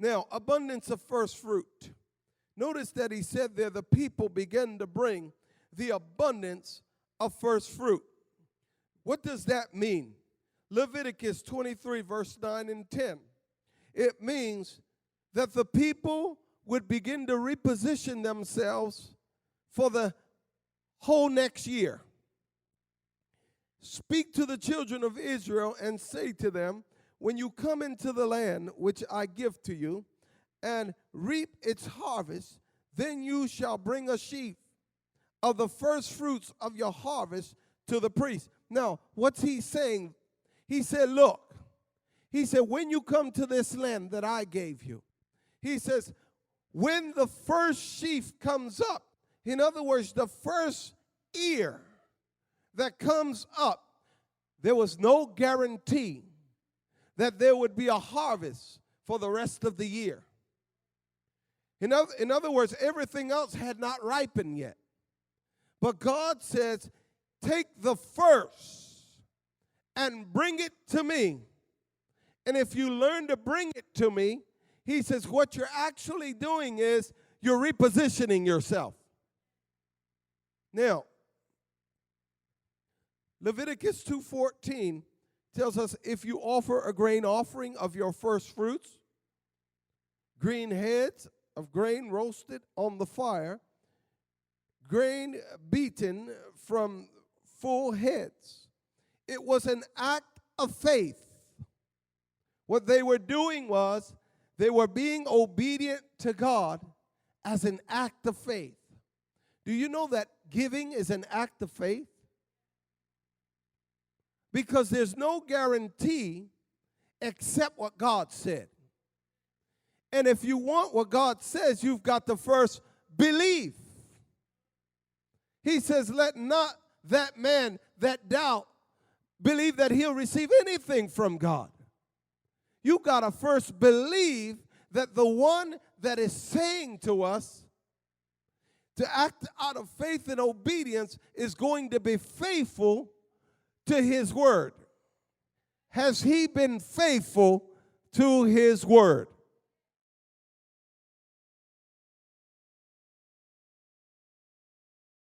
Now, abundance of first fruit. Notice that he said there the people began to bring the abundance of first fruit. What does that mean? Leviticus 23, verse 9 and 10. It means that the people would begin to reposition themselves for the whole next year. Speak to the children of Israel and say to them, when you come into the land which I give to you and reap its harvest, then you shall bring a sheaf of the first fruits of your harvest to the priest. Now, what's he saying? He said, look, he said, when you come to this land that I gave you, he says, when the first sheaf comes up, in other words, the first ear that comes up, there was no guarantee that there would be a harvest for the rest of the year. In other words, everything else had not ripened yet. But God says, take the first and bring it to me. And if you learn to bring it to me, he says, what you're actually doing is you're repositioning yourself. Now, Leviticus 2:14 tells us if you offer a grain offering of your first fruits, green heads of grain roasted on the fire, grain beaten from full heads. It was an act of faith. What they were doing was they were being obedient to God as an act of faith. Do you know that giving is an act of faith? Because there's no guarantee except what God said. And if you want what God says, you've got to first believe. He says, let not that man that doubt believe that he'll receive anything from God. You got to first believe that the one that is saying to us to act out of faith and obedience is going to be faithful to his word. Has he been faithful to his word?